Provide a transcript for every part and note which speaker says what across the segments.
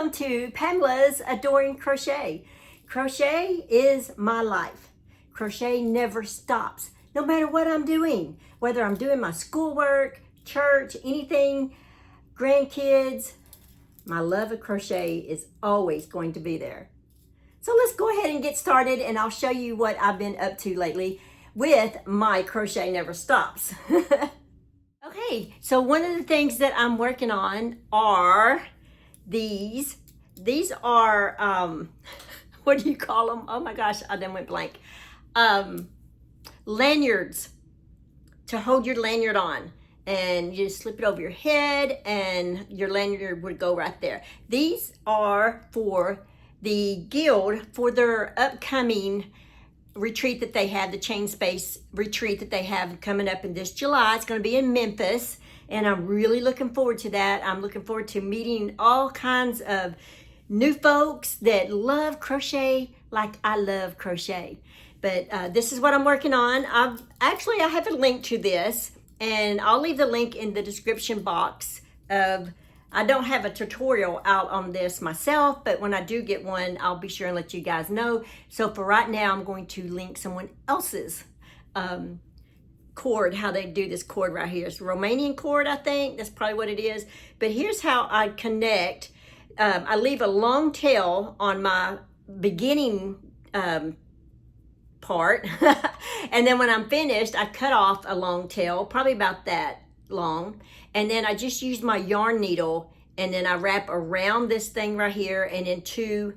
Speaker 1: welcome to Pamela's Adoring Crochet. Crochet is my life. Crochet never stops, no matter what I'm doing, whether I'm doing my schoolwork, church, anything, grandkids, my love of crochet is always going to be there. So let's go ahead and get started, and I'll show you what I've been up to lately with my Crochet Never Stops. Okay, so one of the things that I'm working on are these are what do you call them? Oh my gosh, I then went blank. Lanyards to hold your lanyard on, and you just slip it over your head and your lanyard would go right there. These are for the guild for their upcoming retreat that they have, the Chain Space retreat that they have coming up in this July. It's going to be in Memphis, and I'm really looking forward to that. I'm looking forward to meeting all kinds of new folks that love crochet like I love crochet. But this is what I'm working on. I have a link to this, and I'll leave the link in the description box of. I don't have a tutorial out on this myself, but when I do get one, I'll be sure and let you guys know. So for right now, I'm going to link someone else's cord, how they do this cord right here. It's a Romanian cord, I think. That's probably what it is. But here's how I connect. I leave a long tail on my beginning part. And then when I'm finished, I cut off a long tail, probably about that long, and then I just use my yarn needle, and then I wrap around this thing right here and into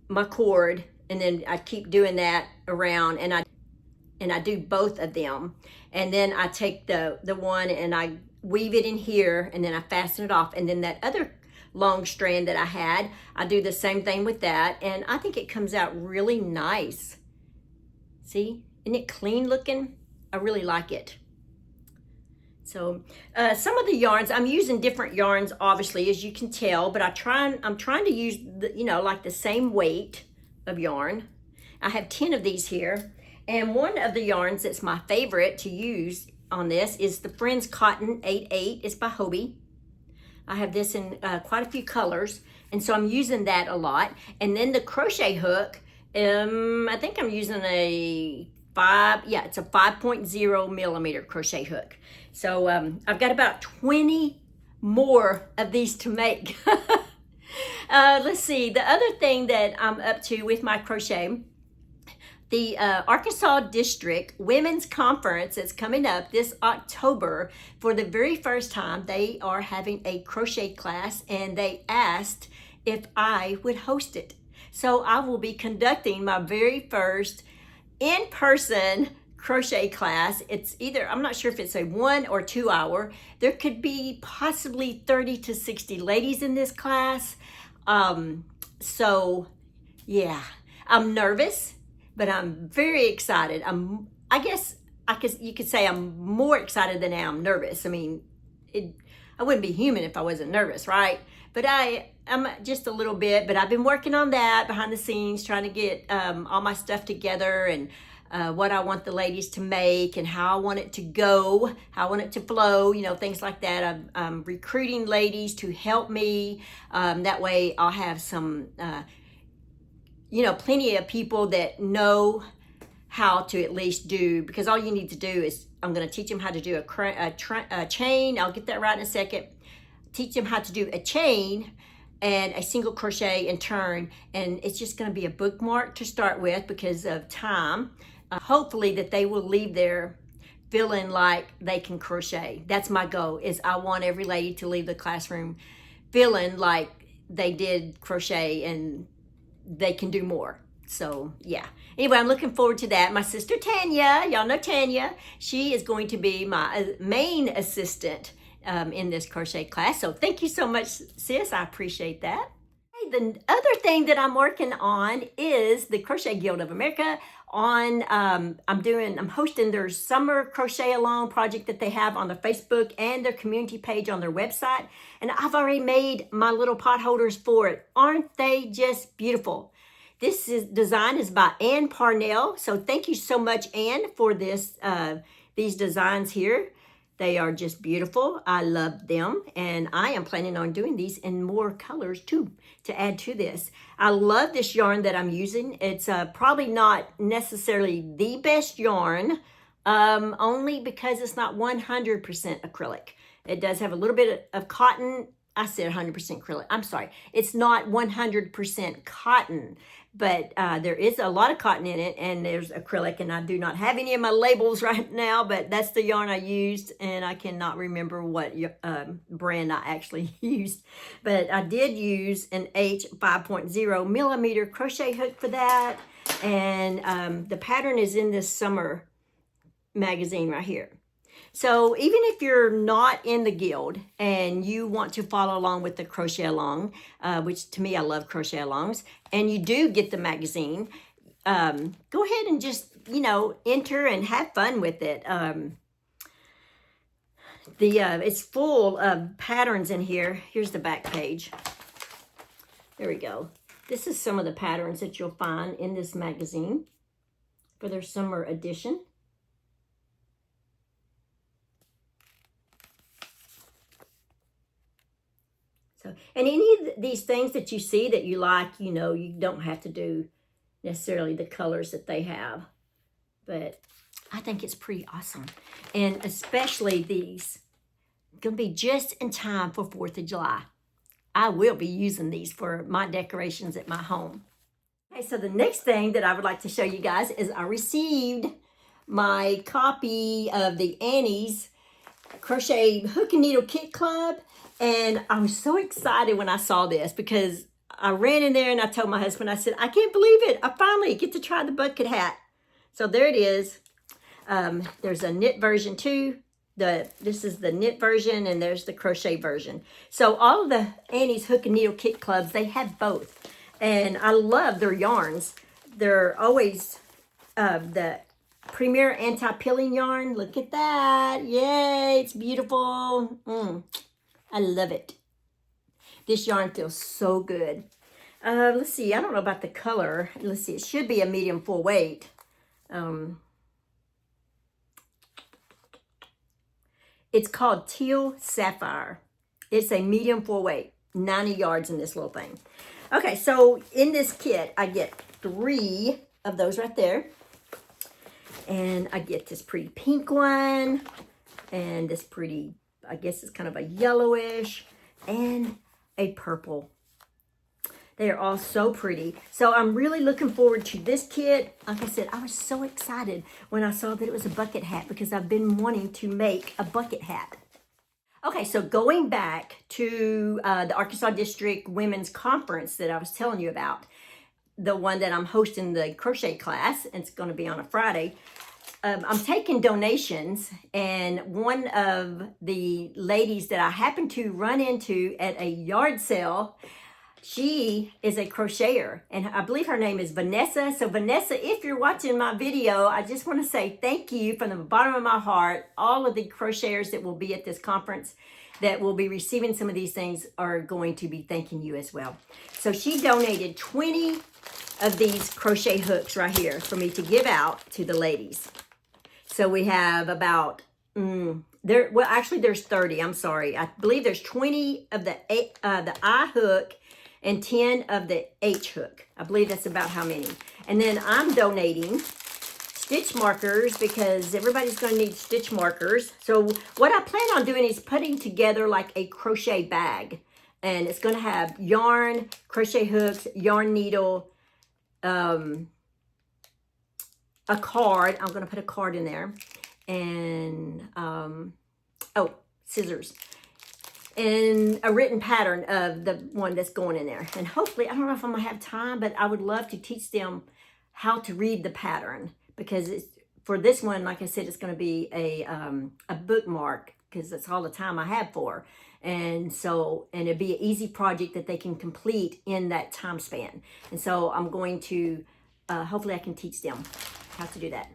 Speaker 1: my cord, and then I keep doing that around, and I do both of them, and then I take the one and I weave it in here, and then I fasten it off, and then that other long strand that I had, I do the same thing with that, and I think it comes out really nice. See, isn't it clean looking? I really like it. So some of the yarns, I'm using different yarns, obviously, as you can tell, but I'm trying to use like the same weight of yarn. I have 10 of these here, and one of the yarns that's my favorite to use on this is the Friends Cotton 88. It's by Hobie. I have this in quite a few colors, and so I'm using that a lot. And then the crochet hook, I think I'm using it's a 5.0 millimeter crochet hook. So I've got about 20 more of these to make. Let's see, the other thing that I'm up to with my crochet, the Arkansas District Women's Conference that's coming up this October. For the very first time, they are having a crochet class, and they asked if I would host it. So I will be conducting my very first in-person crochet class. It's either, I'm not sure if it's a 1 or 2 hour. There could be possibly 30 to 60 ladies in this class. So yeah, I'm nervous, but I'm very excited. I guess you could say I'm more excited than I am nervous. I mean, I wouldn't be human if I wasn't nervous, right? But I'm just a little bit, but I've been working on that behind the scenes, trying to get all my stuff together, and what I want the ladies to make, and how I want it to go, how I want it to flow, things like that. I'm recruiting ladies to help me. That way I'll have some, plenty of people that know how to at least do, because all you need to do is, I'm going to teach them how to do a chain. I'll get that right in a second. Teach them how to do a chain and a single crochet and turn, and it's just going to be a bookmark to start with because of time. Hopefully that they will leave there feeling like they can crochet. That's my goal, is I want every lady to leave the classroom feeling like they did crochet and they can do more. So yeah, anyway, I'm looking forward to that. My sister Tanya, y'all know Tanya, she is going to be my main assistant in this crochet class. So thank you so much, sis. I appreciate that. The other thing that I'm working on is the Crochet Guild of America. I'm hosting their summer crochet along project that they have on their Facebook and their community page on their website. And I've already made my little pot holders for it. Aren't they just beautiful? This design is by Ann Parnell. So thank you so much, Ann, for these designs here. They are just beautiful. I love them, and I am planning on doing these in more colors too to add to this. I love this yarn that I'm using. It's probably not necessarily the best yarn, only because it's not 100% acrylic. It does have a little bit of cotton. I said 100% acrylic. I'm sorry. It's not 100% cotton, but there is a lot of cotton in it, and there's acrylic, and I do not have any of my labels right now, but that's the yarn I used, and I cannot remember what brand I actually used. But I did use an H 5.0 millimeter crochet hook for that, and the pattern is in this summer magazine right here. So even if you're not in the guild and you want to follow along with the crochet along, which to me, I love crochet alongs, and you do get the magazine, go ahead and just, enter and have fun with it. It's full of patterns in here. Here's the back page. There we go. This is some of the patterns that you'll find in this magazine for their summer edition. So, and any of these things that you see that you like, you don't have to do necessarily the colors that they have. But I think it's pretty awesome. And especially these, going to be just in time for 4th of July. I will be using these for my decorations at my home. Okay, so the next thing that I would like to show you guys is I received my copy of the Annie's Crochet Hook and Needle Kit Club. And I was so excited when I saw this because I ran in there and I told my husband, I said, I can't believe it. I finally get to try the bucket hat. So there it is. There's a knit version too. This is the knit version, and there's the crochet version. So all of the Annie's Hook and Needle Kit Clubs, they have both. And I love their yarns. They're always the Premier Anti-Pilling yarn. Look at that. Yay, it's beautiful. I love it. This yarn feels so good. Let's see. I don't know about the color. Let's see. It should be a medium full weight. It's called Teal Sapphire. It's a medium full weight. 90 yards in this little thing. Okay, so in this kit, I get 3 of those right there. And I get this pretty pink one. And this pretty, I guess it's kind of a yellowish, and a purple. They are all so pretty. So I'm really looking forward to this kit. Like I said, I was so excited when I saw that it was a bucket hat because I've been wanting to make a bucket hat. Okay, so going back to the Arkansas District Women's Conference that I was telling you about, the one that I'm hosting the crochet class, and it's going to be on a Friday. I'm taking donations, and one of the ladies that I happened to run into at a yard sale, she is a crocheter, and I believe her name is Vanessa. So Vanessa, if you're watching my video, I just want to say thank you from the bottom of my heart. All of the crocheters that will be at this conference that will be receiving some of these things are going to be thanking you as well. So she donated 20 of these crochet hooks right here for me to give out to the ladies. So we have about, actually there's 30, I'm sorry. I believe there's 20 of the I hook and 10 of the H hook. I believe that's about how many. And then I'm donating stitch markers because everybody's going to need stitch markers. So what I plan on doing is putting together like a crochet bag. And it's going to have yarn, crochet hooks, yarn needle, a card. I'm going to put a card in there, and scissors, and a written pattern of the one that's going in there. And hopefully, I don't know if I'm going to have time, but I would love to teach them how to read the pattern, because it's, for this one, like I said, it's going to be a bookmark because that's all the time I have for. And so, and it'd be an easy project that they can complete in that time span. And so I'm going to, hopefully I can teach them how to do that.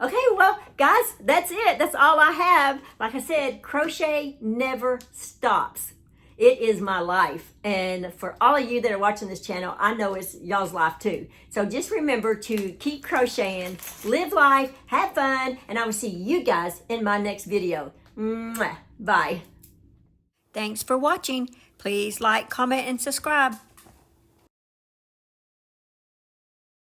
Speaker 1: Okay, well, guys, that's it. That's all I have. Like I said, crochet never stops. It is my life. And for all of you that are watching this channel, I know it's y'all's life too. So just remember to keep crocheting, live life, have fun, and I will see you guys in my next video. Mwah. Bye. Thanks for watching. Please like, comment, and subscribe.